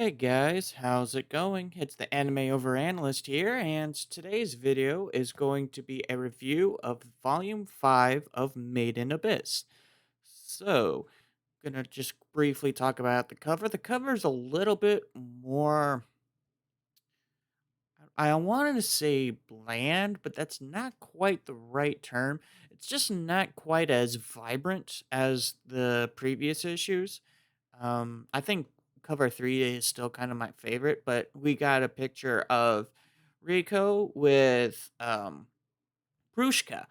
Hey guys, how's it going? It's the Anime Overanalyst here, and today's video is going to be a review of Volume 5 of Made in Abyss. So, gonna just briefly talk about the cover. The cover's a little bit more, I wanted to say bland, but that's not quite the right term. It's just not quite as vibrant as the previous issues. I think cover 3 is still kind of my favorite, but we got a picture of Rico with Pruska,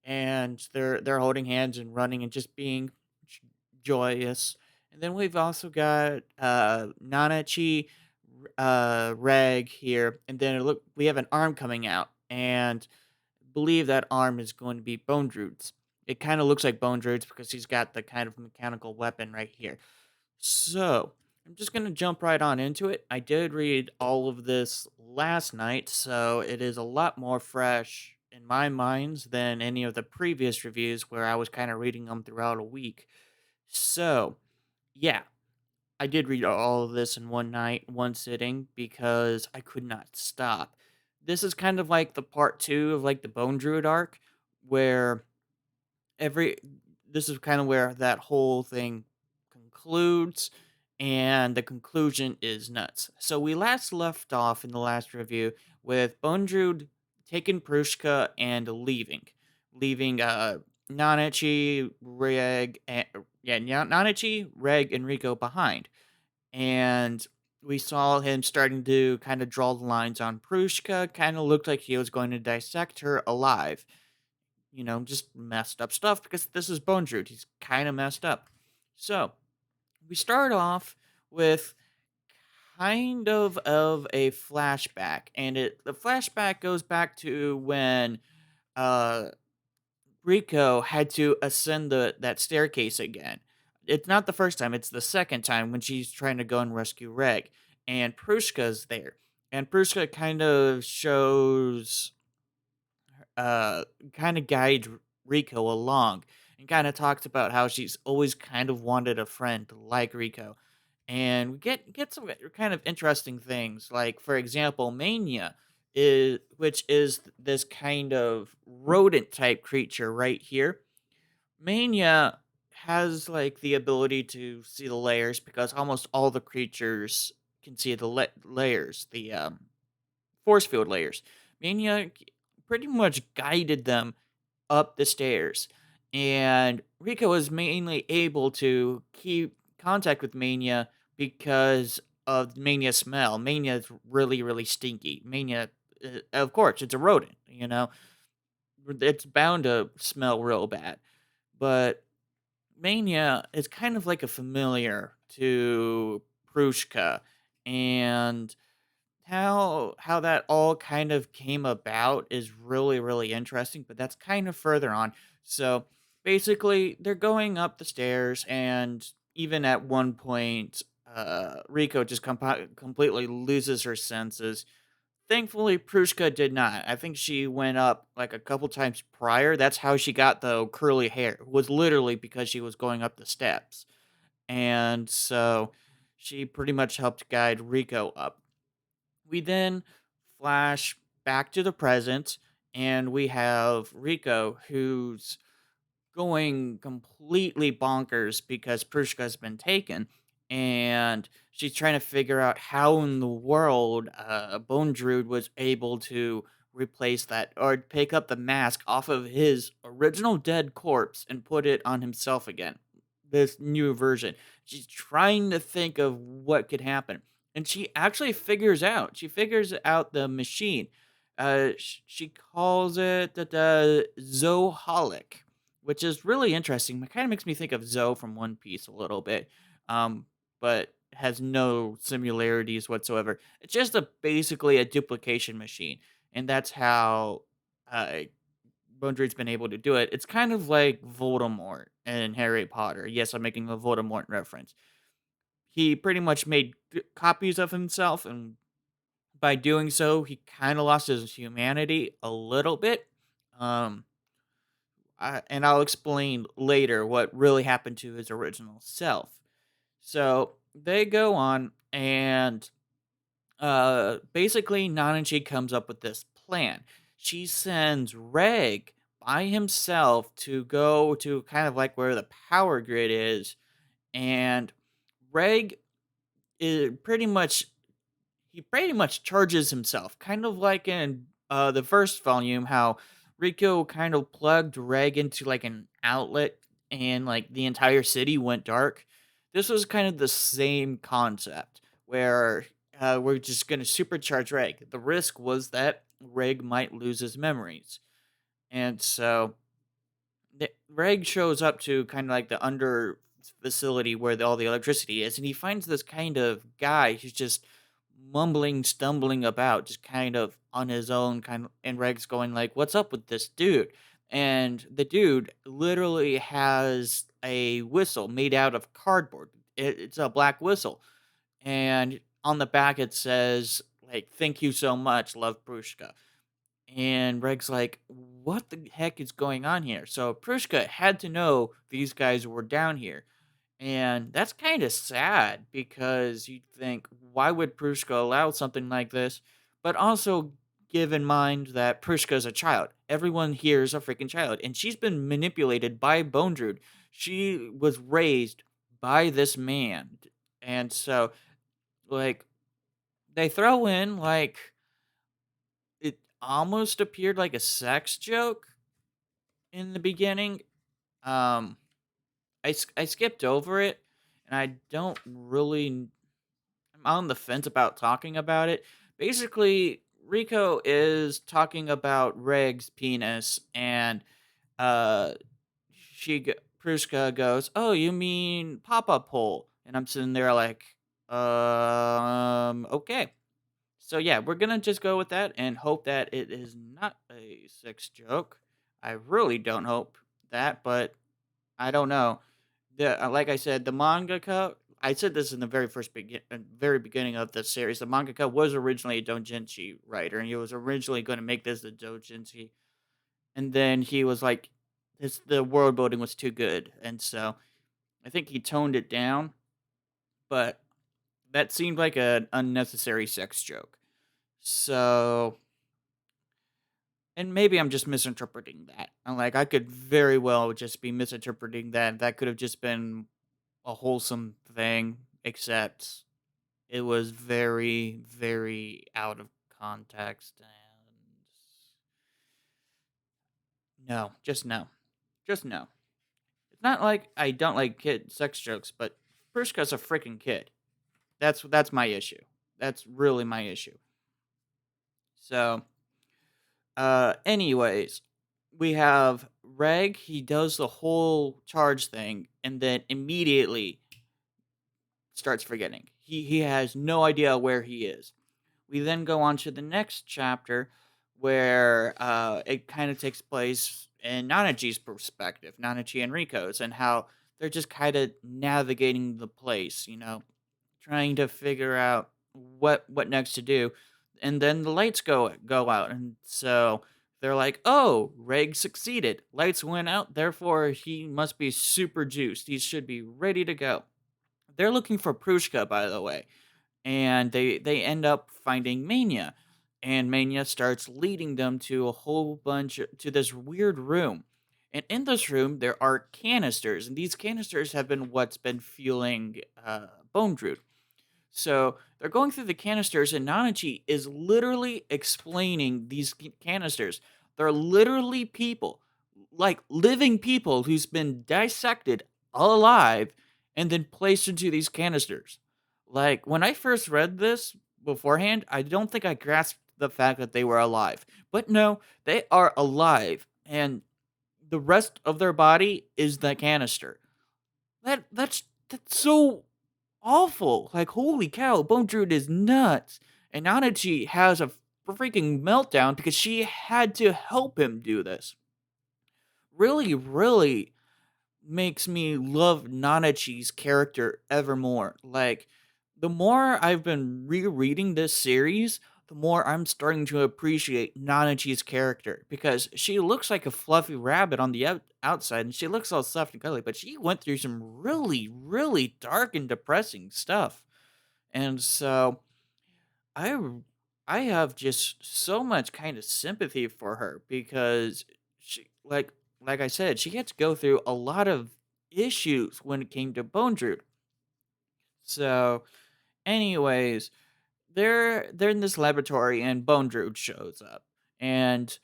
and they're holding hands and running and just being j- joyous. And then we've also got Nanachi, Reg here, and then look, we have an arm coming out, and believe that arm is going to be Bone Druid's. It kind of looks like Bone Druid's because he's got the kind of mechanical weapon right here. So, I'm just going to jump right on into it. I did read all of this last night, so it is a lot more fresh in my minds than any of the previous reviews where I was kind of reading them throughout a week. So, yeah, I did read all of this in one night, one sitting, because I could not stop. This is kind of like the part two of like the Bone Druid arc, where every this is kind of where that whole thing concludes, and the conclusion is nuts. So we last left off in the last review with Bondrewd taking Prushka and leaving Nanachi, Reg, and, yeah, Nanachi, Reg, and Rico behind, and we saw him starting to kind of draw the lines on Prushka. Kind of looked like he was going to dissect her alive, just messed up stuff because this is Bone Druid. He's kind of messed up. So we start off with kind of a flashback, and the flashback goes back to when uh Rico had to ascend that staircase again. It's not the first time; it's the second time when she's trying to go and rescue Reg, and Prushka's there, and Prushka kind of shows uh, kind of guides Rico along and kind of talks about how she's always kind of wanted a friend like Rico. And we get some kind of interesting things, like for example, Mania is which is this kind of rodent type creature right here. Mania has like the ability to see the layers because almost all the creatures can see the layers, the force field layers. Mania pretty much guided them up the stairs, and Rico was mainly able to keep contact with Mania because of Mania's smell. Mania is really, really stinky. Mania, of course, it's a rodent. It's bound to smell real bad. But Mania is kind of like a familiar to Prushka, and how that all kind of came about is really, really interesting, but that's kind of further on. So, basically, they're going up the stairs, and even at one point, Rico just completely loses her senses. Thankfully, Prushka did not. I think she went up, like, a couple times prior. That's how she got the curly hair, was literally because she was going up the steps. And so, she pretty much helped guide Rico up. We then flash back to the present, and we have Rico, who's going completely bonkers because Prushka's been taken, and she's trying to figure out how in the world Bone Druid was able to replace that or pick up the mask off of his original dead corpse and put it on himself again. This new version. She's trying to think of what could happen. And she actually figures out. She figures out the machine. She calls it the Zoholic, which is really interesting. It kind of makes me think of Zoe from One Piece a little bit, but has no similarities whatsoever. It's just basically a duplication machine, and that's how uh, Bondre's been able to do it. It's kind of like Voldemort in Harry Potter. Yes, I'm making a Voldemort reference. He pretty much made copies of himself, and by doing so, he kind of lost his humanity a little bit. Um, and I'll explain later what really happened to his original self. So they go on, And basically, Nanachi comes up with this plan. She sends Reg by himself to go to kind of like where the power grid is, and Reg is pretty much charges himself, kind of like in the first volume, how Rico kind of plugged Reg into like an outlet and like the entire city went dark. This was kind of the same concept where we're just going to supercharge Reg. The risk was that Reg might lose his memories. And so Reg shows up to kind of like the under facility where all the electricity is, and he finds this kind of guy who's just mumbling, stumbling about, just kind of on his own. And Reg's going like, "What's up with this dude?" And the dude literally has a whistle made out of cardboard. It's a black whistle, and on the back it says like, "Thank you so much, love Prushka." And Reg's like, "What the heck is going on here?" So Prushka had to know these guys were down here. And that's kind of sad because you'd think, why would Prushka allow something like this? But also give in mind that Prushka is a child. Everyone here is a freaking child. And she's been manipulated by Bone Druid. She was raised by this man. And so, like, they throw in, like, it almost appeared like a sex joke in the beginning. Um, I skipped over it, and I don't really. I'm on the fence about talking about it. Basically, Rico is talking about Reg's penis, and uh, Pruska goes, "Oh, you mean pop-up hole?" And I'm sitting there like, okay. So yeah, we're gonna just go with that and hope that it is not a sex joke. I really don't hope that, but I don't know. Like I said, the mangaka. I said this in the very beginning of the series. The mangaka was originally a doujinshi writer, and he was originally going to make this a doujinshi, and then he was like, the world building was too good, and so I think he toned it down. But that seemed like an unnecessary sex joke. So, and maybe I'm just misinterpreting that. And like, I could very well just be misinterpreting that. That could have just been a wholesome thing, except it was very, very out of context. And no, just no. Just no. It's not like I don't like kid sex jokes, but Priska's a freaking kid. That's my issue. That's really my issue. So, anyways, we have Reg. He does the whole charge thing, and then immediately starts forgetting. He has no idea where he is. We then go on to the next chapter where it kind of takes place in Nanaji's perspective, Nanaji and Rico's, and how they're just kind of navigating the place, trying to figure out what next to do. And then the lights go out, and so they're like, "Oh, Reg succeeded. Lights went out, therefore he must be super juiced. He should be ready to go." They're looking for Prushka, by the way, and they end up finding Mania, and Mania starts leading them to a whole bunch to this weird room. And in this room there are canisters, and these canisters have been what's been fueling Bone Druid. So they're going through the canisters, and Nanachi is literally explaining these canisters. They're literally people, like living people who's been dissected alive and then placed into these canisters. Like when I first read this beforehand, I don't think I grasped the fact that they were alive. But no, they are alive, and the rest of their body is the canister. That's so awful. Like, holy cow, Bone Druid is nuts. And Nanachi has a freaking meltdown because she had to help him do this. Really, really makes me love Nanachi's character ever more. Like, the more I've been rereading this series, the more I'm starting to appreciate Nanachi's character because she looks like a fluffy rabbit on the outside and she looks all soft and cuddly, but she went through some really, really dark and depressing stuff. And so I r- I have just so much kind of sympathy for her because she like I said, she had to go through a lot of issues when it came to Bone Druid. So, anyways, they're in this laboratory and Bone Druid shows up. And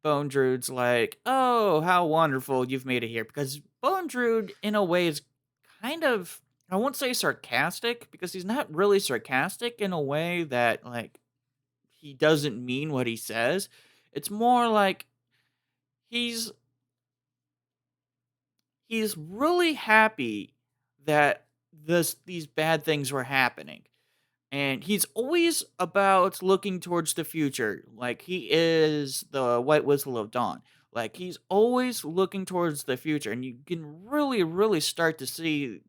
Bone Druid's like, "Oh, how wonderful you've made it here." Because Bone Druid, in a way, is kind of, I won't say sarcastic, because he's not really sarcastic in a way that, like, he doesn't mean what he says. It's more like he's he's really happy that these bad things were happening. And he's always about looking towards the future. Like he is the White Whistle of Dawn. Like he's always looking towards the future. And you can really, really start to see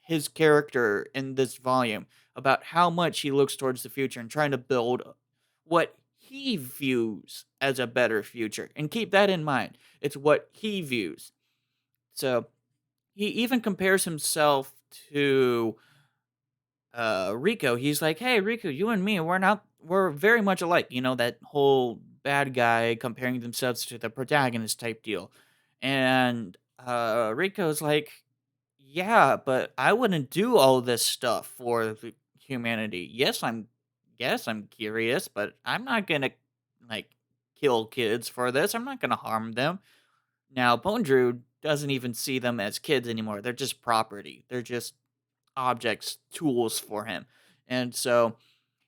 his character in this volume about how much he looks towards the future and trying to build what he views as a better future. And keep that in mind. It's what he views. So he even compares himself to Rico. He's like, "Hey, Rico, you and me, we're very much alike." You know, that whole bad guy comparing themselves to the protagonist type deal. And Rico's like, "Yeah, but I wouldn't do all this stuff for humanity. Yes, I'm curious, but I'm not gonna like kill kids for this. I'm not gonna harm them." Now, Bone Drew doesn't even see them as kids anymore. They're just property. They're just objects, tools for him. And so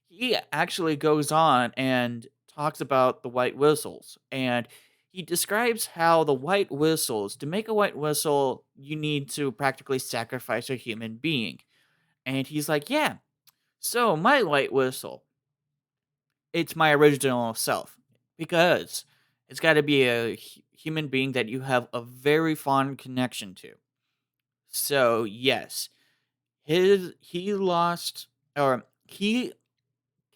he actually goes on and talks about the white whistles. And he describes how the white whistles, to make a white whistle, you need to practically sacrifice a human being. And he's like, "Yeah, so my white whistle, it's my original self. Because it's got to be a human being that you have a very fond connection to. So, yes, he lost, or he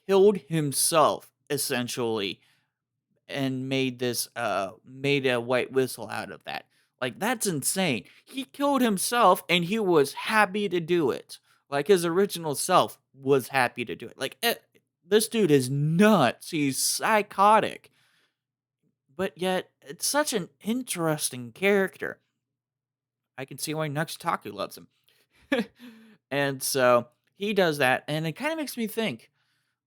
killed himself essentially, and made a white whistle out of that. Like that's insane. He killed himself and he was happy to do it. Like his original self was happy to do it. This dude is nuts. He's psychotic. But yet it's such an interesting character. I can see why Nuxtaku loves him. And so he does that, and it kind of makes me think.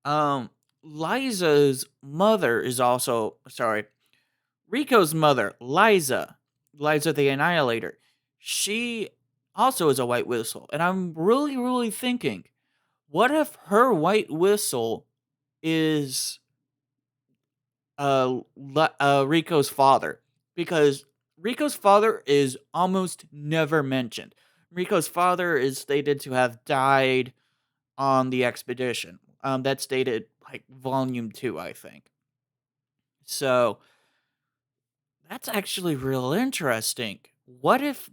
Um, Liza's mother is also, sorry, Rico's mother, Liza the Annihilator. She also is a white whistle, and I'm really, really thinking, what if her white whistle is Rico's father? Because Rico's father is almost never mentioned. Rico's father is stated to have died on the expedition. That's dated like volume 2, I think. So that's actually real interesting. What if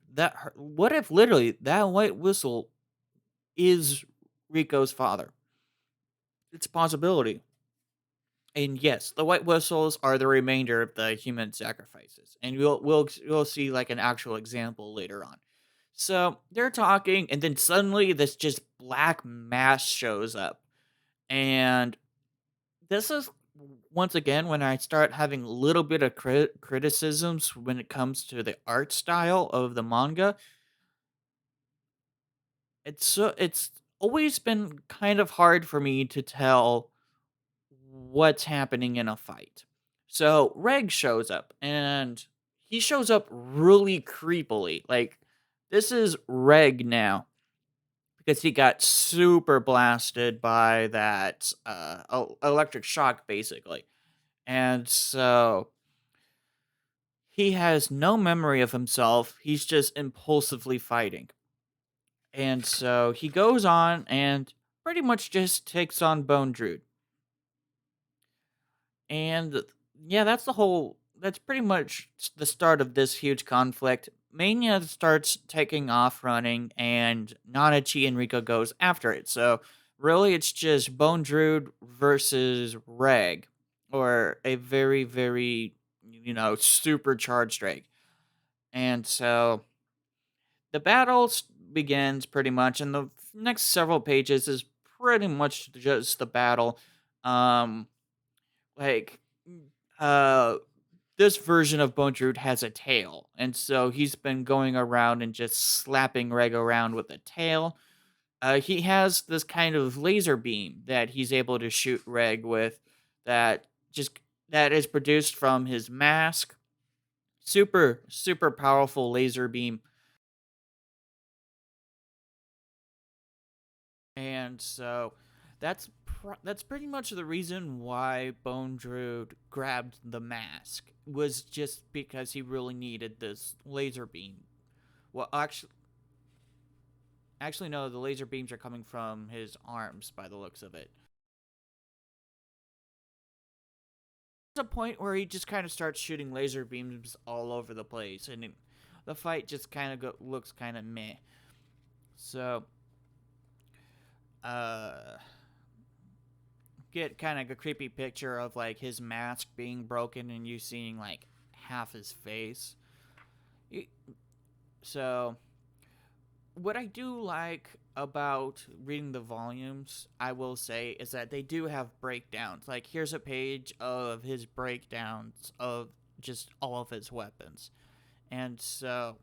literally that white whistle is Rico's father? It's a possibility. And yes, the white whistles are the remainder of the human sacrifices. And we'll see like an actual example later on. So they're talking, and then suddenly this just black mass shows up. And this is once again when I start having a little bit of criticisms when it comes to the art style of the manga. It's always been kind of hard for me to tell what's happening in a fight. So Reg shows up, and he shows up really creepily. Like this is Reg now because he got super blasted by that electric shock basically. And so he has no memory of himself. He's just impulsively fighting. And so he goes on and pretty much just takes on Bone Druid. And yeah, that's pretty much the start of this huge conflict. Mania starts taking off running, and Nanachi and Rika goes after it. So really it's just Bone Druid versus Reg, or a very, very, supercharged Reg. And so the battle begins pretty much, and the next several pages is pretty much just the battle. Um, like, uh, this version of Bondrewd has a tail, and so he's been going around and just slapping Reg around with a tail. He has this kind of laser beam that he's able to shoot Reg with, that just that is produced from his mask. Super, super powerful laser beam. And so that's pretty much the reason why Bone Druid grabbed the mask, was just because he really needed this laser beam. Well, actually no, the laser beams are coming from his arms by the looks of it. There's a point where he just kind of starts shooting laser beams all over the place, and the fight just kind of looks kind of meh. So, uh, get kind of a creepy picture of like his mask being broken and you seeing like half his face. So, what I do like about reading the volumes, I will say, is that they do have breakdowns. Like, here's a page of his breakdowns of just all of his weapons. And so,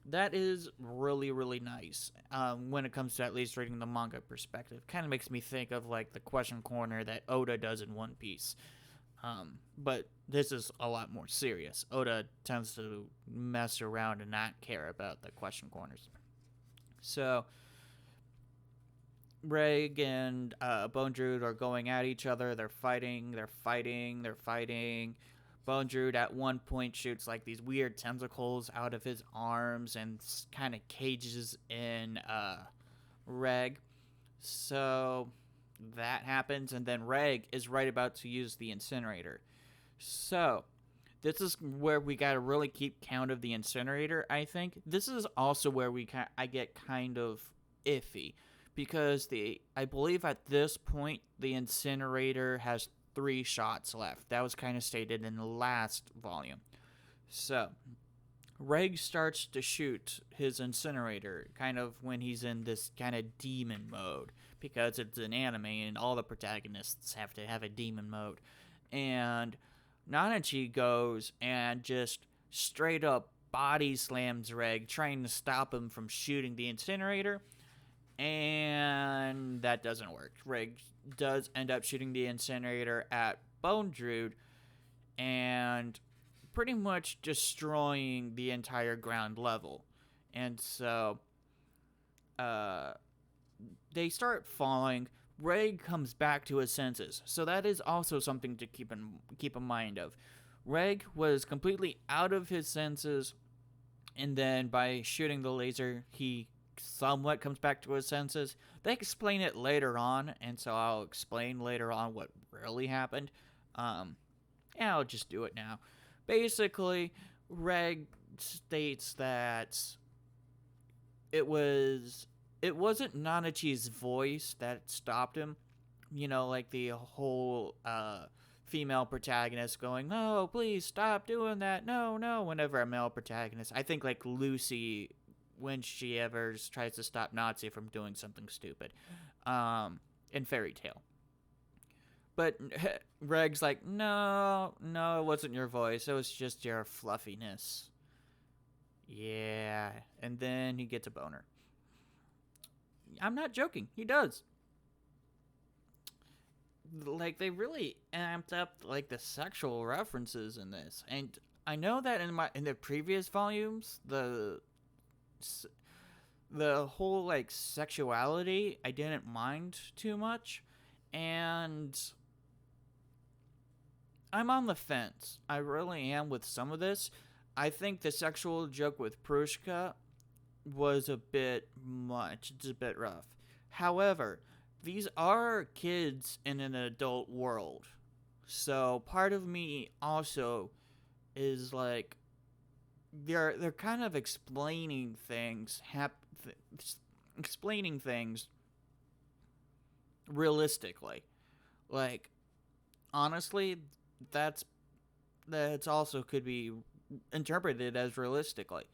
that is really, really nice when it comes to at least reading the manga perspective. Kind of makes me think of like the question corner that Oda does in One Piece. But this is a lot more serious. Oda tends to mess around and not care about the question corners. So, Reg and Bone Druid are going at each other. They're fighting. They're fighting. They're fighting. Bone Druid at one point shoots like these weird tentacles out of his arms and kind of cages in Reg. So that happens, and then Reg is right about to use the incinerator. So this is where we gotta really keep count of the incinerator. I think this is also where I get kind of iffy, because I believe at this point the incinerator has 3 shots left. That was kind of stated in the last volume. So Reg starts to shoot his incinerator kind of when he's in this kind of demon mode, because it's an anime and all the protagonists have to have a demon mode. And Nanachi goes and just straight up body slams Reg, trying to stop him from shooting the incinerator. And that doesn't work. Reg does end up shooting the incinerator at Bone Druid and pretty much destroying the entire ground level. And so uh, they start falling. Reg comes back to his senses, so that is also something to keep in mind of. Reg was completely out of his senses, and then by shooting the laser, he somewhat comes back to his senses. They explain it later on, and so I'll explain later on what really happened. Yeah, I'll just do it now. Basically, Reg states that it was it wasn't Nanachi's voice that stopped him. You know, like the whole female protagonist going, "No, please stop doing that. No, no." Whenever a male protagonist, I think like Lucy, when she ever tries to stop Nazi from doing something stupid, in Fairy Tale. But Reg's like, no, no, it wasn't your voice. It was just your fluffiness. Yeah. And then he gets a boner. I'm not joking. He does. Like, they really amped up like the sexual references in this. And I know that in the previous volumes, the whole like sexuality I didn't mind too much. And I'm on the fence. I really am with some of this. I think the sexual joke with Pruska was a bit much. It's a bit rough. However, these are kids in an adult world. So part of me also is like, they're kind of explaining things realistically. Like, honestly, that's that's also could be interpreted as realistically.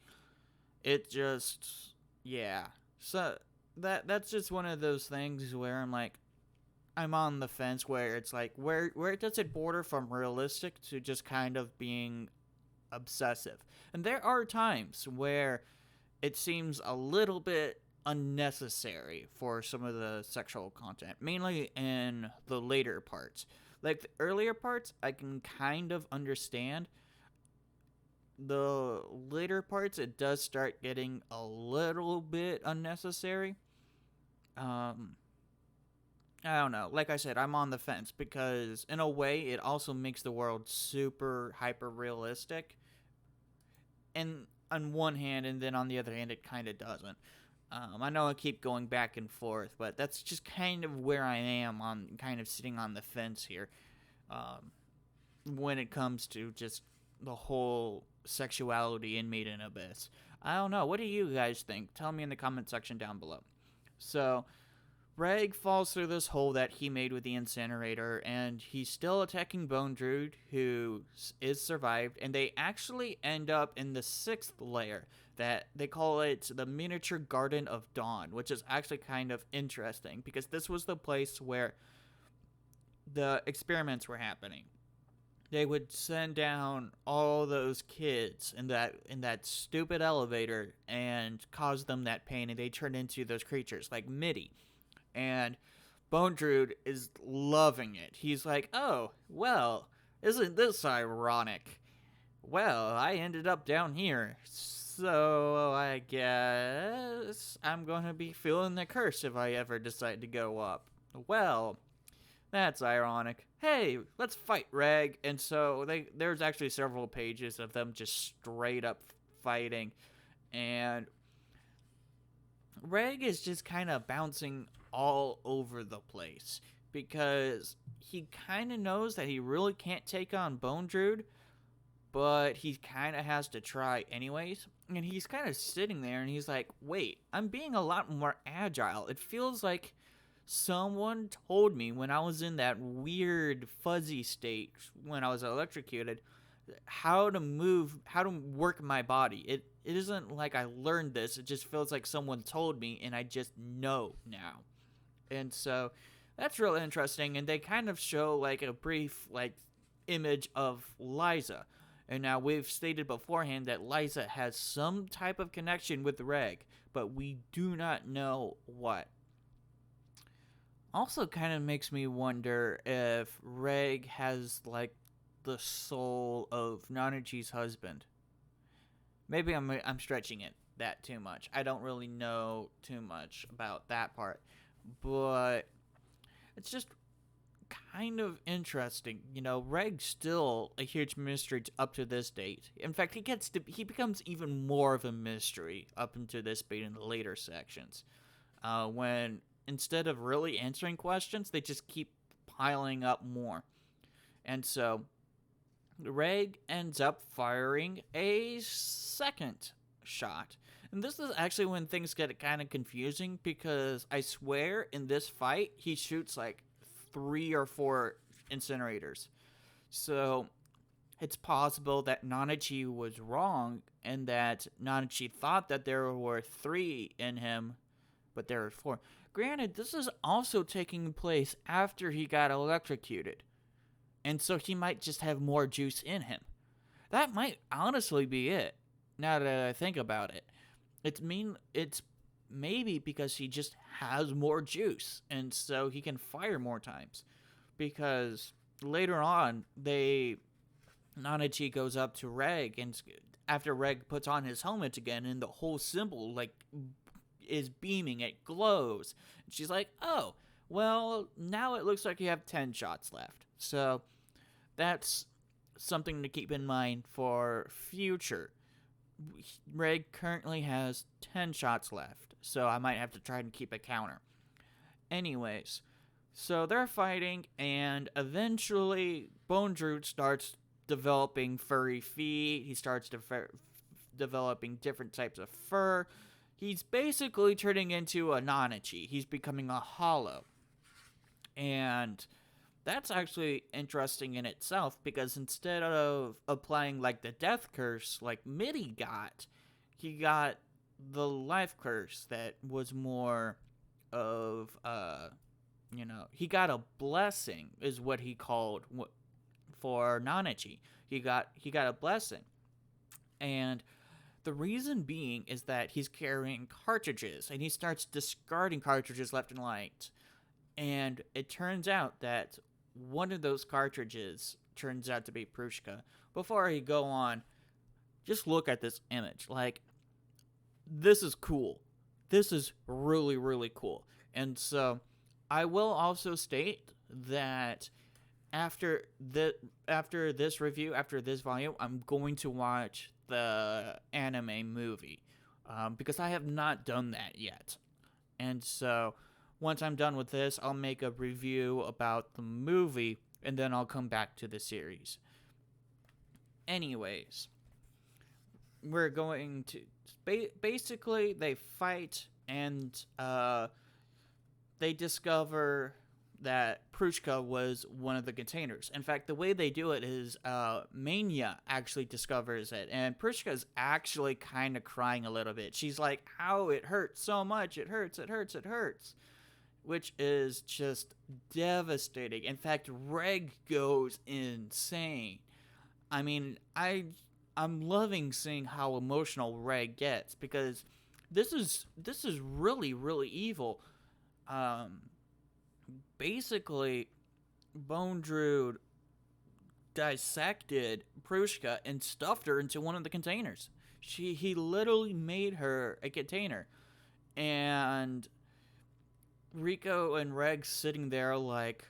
It just, yeah. So that's just one of those things where I'm like, I'm on the fence where it's like where does it border from realistic to just kind of being obsessive? And there are times where it seems a little bit unnecessary for some of the sexual content, mainly in the later parts. Like the earlier parts, I can kind of understand. The later parts, it does start getting a little bit unnecessary. Um, I don't know. Like I said, I'm on the fence because, in a way, it also makes the world super hyper realistic. And on one hand, and then on the other hand, it kind of doesn't. I know I keep going back and forth, but that's just kind of where I am on kind of sitting on the fence here um, when it comes to just the whole sexuality in Made in Abyss. I don't know. What do you guys think? Tell me in the comment section down below. So, Reg falls through this hole that he made with the incinerator, and he's still attacking Bone Druid, who is survived, and they actually end up in the 6th layer, that they call it the Miniature Garden of Dawn, which is actually kind of interesting, because this was the place where the experiments were happening. They would send down all those kids in that stupid elevator and cause them that pain, and they turn into those creatures like Mitty. And Bone Druid is loving it. He's like, oh, well, isn't this ironic? Well, I ended up down here, so I guess I'm gonna be feeling the curse if I ever decide to go up. Well, that's ironic. Hey, let's fight, Reg. And so there's actually several pages of them just straight up fighting, and Reg is just kind of bouncing all over the place because he kind of knows that he really can't take on Bone Druid, but he kind of has to try anyways. And he's kind of sitting there and he's like, wait, I'm being a lot more agile. It feels like someone told me when I was in that weird fuzzy state when I was electrocuted how to move, how to work my body. It isn't like I learned this. It just feels like someone told me and I just know now. And so that's real interesting, and they kind of show like a brief like image of Liza. And now we've stated beforehand that Liza has some type of connection with Reg, but we do not know what. Also kind of makes me wonder if Reg has like the soul of Nanachi's husband. Maybe I'm stretching it that too much. I don't really know too much about that part, but it's just kind of interesting. You know, Reg's still a huge mystery up to this date. In fact, he becomes even more of a mystery up into this date in the later sections. When instead of really answering questions, they just keep piling up more. And so Reg ends up firing a second shot. And this is actually when things get kind of confusing because I swear in this fight he shoots like 3 or 4 incinerators. So it's possible that Nanachi was wrong and that Nanachi thought that there were 3 in him, but there were 4. Granted, this is also taking place after he got electrocuted. And so he might just have more juice in him. That might honestly be it, now that I think about it. It's maybe because he just has more juice, and so he can fire more times. Because later on, Nanachi goes up to Reg, and after Reg puts on his helmet again, and the whole symbol like is beaming, it glows. And she's like, "Oh, well, now it looks like you have 10 shots left." So that's something to keep in mind for future. Reg currently has 10 shots left, so I might have to try and keep a counter. Anyways, so they're fighting, and eventually Bone Druid starts developing furry feet. He starts developing different types of fur. He's basically turning into a Nanachi. He's becoming a hollow. And that's actually interesting in itself because instead of applying like the death curse like Mitty got, he got the life curse that was more of he got a blessing, is what he called for Nanachi. He got a blessing, and the reason being is that he's carrying cartridges, and he starts discarding cartridges left and right. And it turns out that one of those cartridges turns out to be Pruska. Before I go on, just look at this image. Like, this is cool. This is really, really cool. And so I will also state that after this review, after this volume, I'm going to watch the anime movie, because I have not done that yet. And so once I'm done with this, I'll make a review about the movie, and then I'll come back to the series. Anyways, we're going to basically they fight, and they discover that Pruska was one of the containers. In fact, the way they do it is Mania actually discovers it, and Pruska's actually kind of crying a little bit. She's like, "How it hurts so much! It hurts! It hurts! It hurts!" Which is just devastating. In fact, Reg goes insane. I mean, I'm loving seeing how emotional Reg gets, because this is really, really evil. Basically, Bone Druid dissected Pruska and stuffed her into one of the containers. He literally made her a container, and Rico and Reg sitting there like,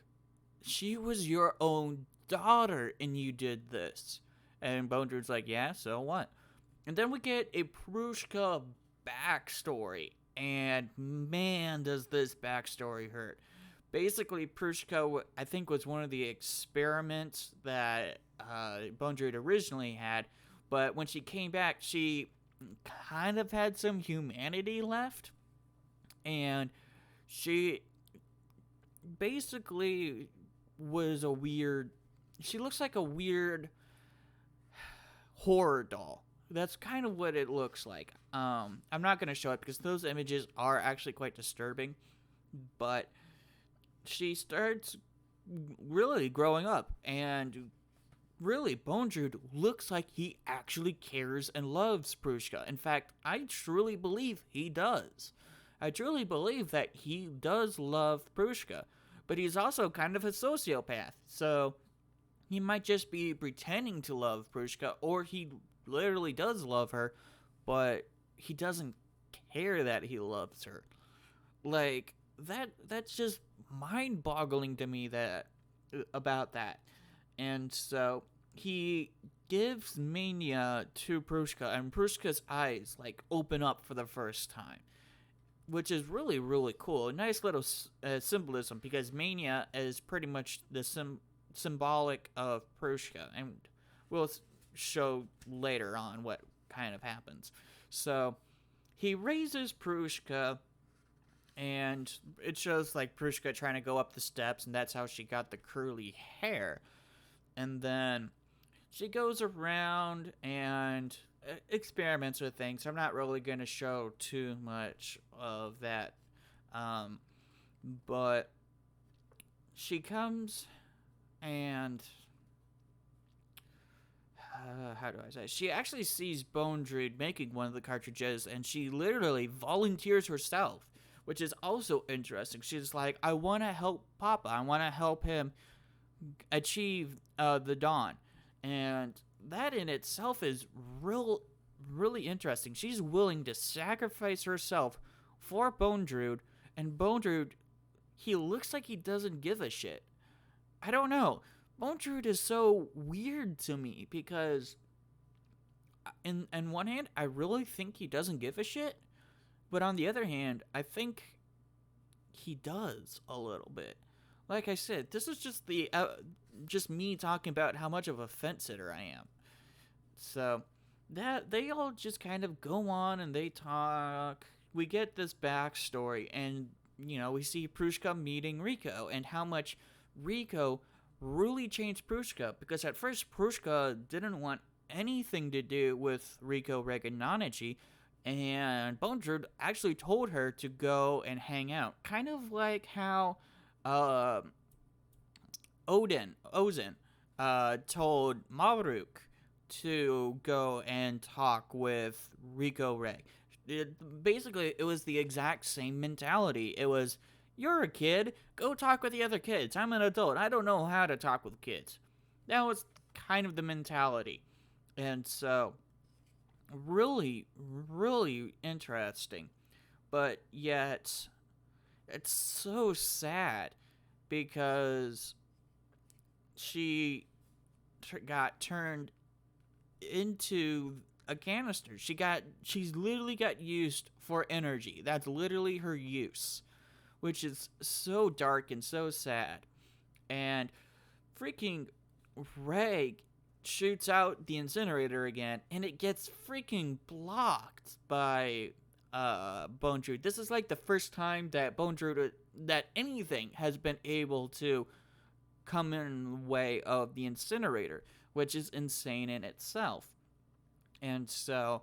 she was your own daughter and you did this. And Bone Druid's like, yeah, so what? And then we get a Pruska backstory, and man, does this backstory hurt. Basically, Pruska, I think, was one of the experiments that Bone Druid originally had, but when she came back, she kind of had some humanity left, and she basically was a weird... She looks like a weird horror doll. That's kind of what it looks like. I'm not going to show it because those images are actually quite disturbing, but she starts really growing up, and really, Bone Druid looks like he actually cares and loves Pruska. In fact, I truly believe he does. I truly believe that he does love Pruska, but he's also kind of a sociopath, so he might just be pretending to love Pruska, or he literally does love her, but he doesn't care that he loves her. Like, that's just mind-boggling to me about that. And so he gives Mania to Pruska, and Pruska's eyes like open up for the first time, which is really, really cool. A nice little symbolism, because Mania is pretty much the symbolic of Pruska, and we'll show later on what kind of happens. So he raises Pruska, and it shows like Pruska trying to go up the steps, and that's how she got the curly hair. And then she goes around and experiments with things. I'm not really going to show too much of that. But she comes and... how do I say? She actually sees Bone Druid making one of the cartridges, and she literally volunteers herself, which is also interesting. She's like, I want to help Papa. I want to help him achieve the Dawn. And that in itself is really interesting. She's willing to sacrifice herself for Bone Druid, and Bone Druid, he looks like he doesn't give a shit. I don't know. Bone Druid is so weird to me, because in one hand, I really think he doesn't give a shit, but on the other hand, I think he does a little bit. Like I said, this is just me talking about how much of a fence sitter I am. So that they all just kind of go on and they talk. We get this backstory, and we see Pruska meeting Rico, and how much Rico really changed Pruska, because at first Pruska didn't want anything to do with Rico, Reg, and Nanachi, and Bone Druid actually told her to go and hang out. Kind of like how uh, Ozen, told Mavruk to go and talk with Rico Ray. Basically, it was the exact same mentality. It was, you're a kid, go talk with the other kids. I'm an adult. I don't know how to talk with kids. That was kind of the mentality. And so, really, really interesting. But yet, it's so sad because she got turned into a canister. She's literally got used for energy. That's literally her use, which is so dark and so sad. And freaking Reg shoots out the incinerator again, and it gets freaking blocked by Bone Druid. This is like the first time that Bone Druid, that anything has been able to come in the way of the incinerator, which is insane in itself. And so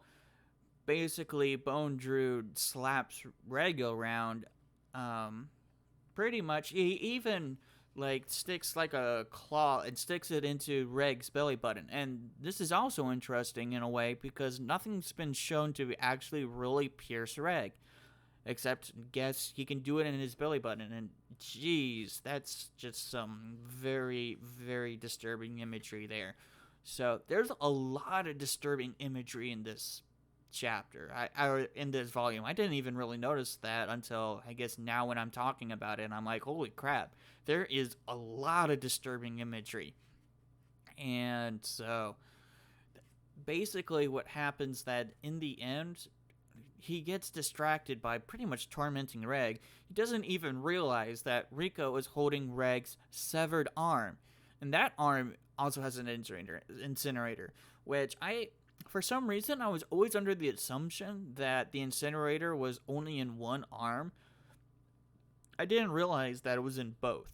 basically, Bone Druid slaps Rego around. Pretty much, he even like sticks like a claw and sticks it into Reg's belly button. And this is also interesting in a way because nothing's been shown to actually really pierce Reg. Except, guess he can do it in his belly button. And geez, that's just some very, very disturbing imagery there. So there's a lot of disturbing imagery in this chapter. In this volume. I didn't even really notice that until I guess now when I'm talking about it, and I'm like, holy crap, there is a lot of disturbing imagery. And so basically what happens that in the end, he gets distracted by pretty much tormenting Reg. He doesn't even realize that Rico is holding Reg's severed arm. And that arm also has an incinerator, which for some reason, I was always under the assumption that the incinerator was only in one arm. I didn't realize that it was in both.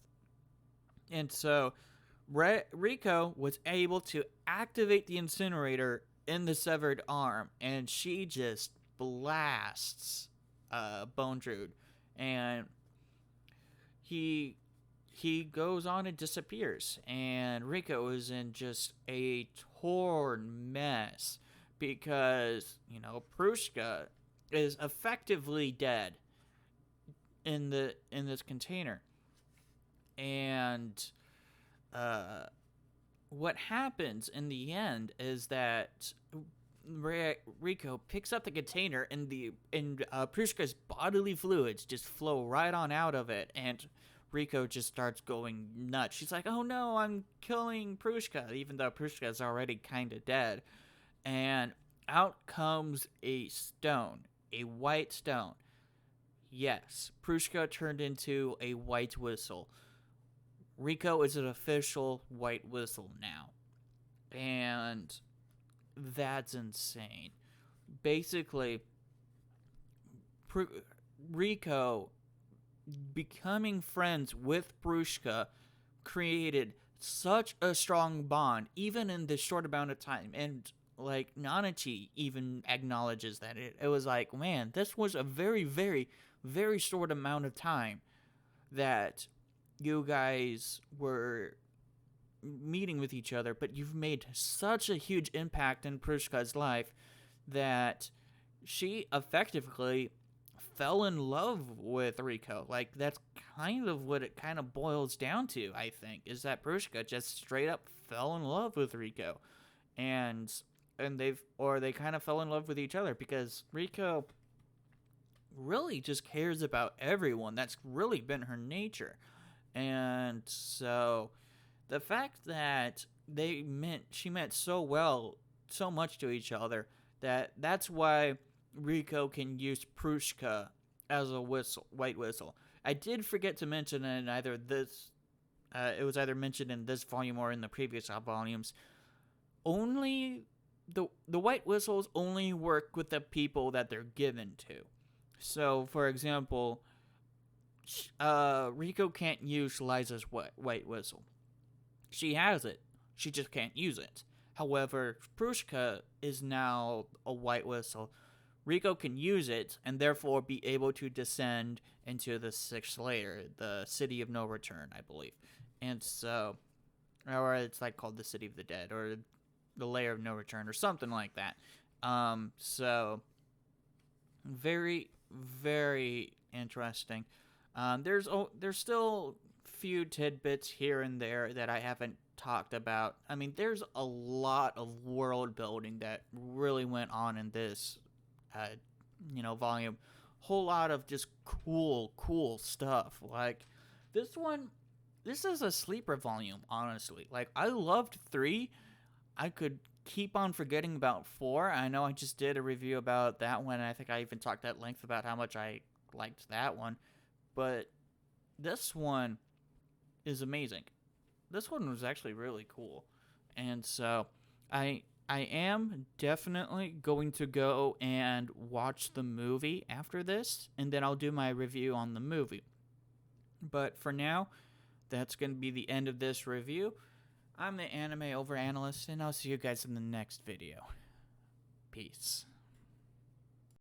And so Rico was able to activate the incinerator in the severed arm, and she just blasts Bone Druid, and he goes on and disappears, and Rico is in just a torn mess because Pruska is effectively dead in this container, and what happens in the end is that Rico picks up the container and Pruska's bodily fluids just flow right on out of it, and Rico just starts going nuts. She's like, oh no, I'm killing Pruska, even though Pruska's already kind of dead. And out comes a stone, a white stone. Yes, Pruska turned into a white whistle. Rico is an official white whistle now. And that's insane. Basically, Rico becoming friends with Pruska created such a strong bond, even in this short amount of time. And like Nanachi even acknowledges that it was like, man, this was a very, very, very short amount of time that you guys were meeting with each other, but you've made such a huge impact in Pruska's life that she effectively fell in love with Rico. Like, that's kind of what it kind of boils down to, I think, is that Pruska just straight up fell in love with Rico. And they kind of fell in love with each other because Rico really just cares about everyone. That's really been her nature. And so the fact that she meant so much to each other, that's why Rico can use Pruska as a white whistle. I did forget to mention in either this, it was either mentioned in this volume or in the previous volumes. Only the white whistles only work with the people that they're given to. So, for example, Rico can't use Liza's white whistle. She has it. She just can't use it. However, Pruska is now a white whistle. Rico can use it and therefore be able to descend into the sixth layer, the City of No Return, I believe. And so, or it's like called the City of the Dead or the Layer of No Return or something like that. So very, very interesting. There's still few tidbits here and there that I haven't talked about. I mean, there's a lot of world building that really went on in this, uh, volume. Whole lot of just cool stuff. Like this one, this is a sleeper volume. Honestly, like I loved 3. I could keep on forgetting about 4. I know I just did a review about that one. And I think I even talked at length about how much I liked that one. But this one is amazing. This one was actually really cool. And so I am definitely going to go and watch the movie after this, and then I'll do my review on the movie. But for now, that's going to be the end of this review. I'm the Anime Overanalyst, and I'll see you guys in the next video. Peace.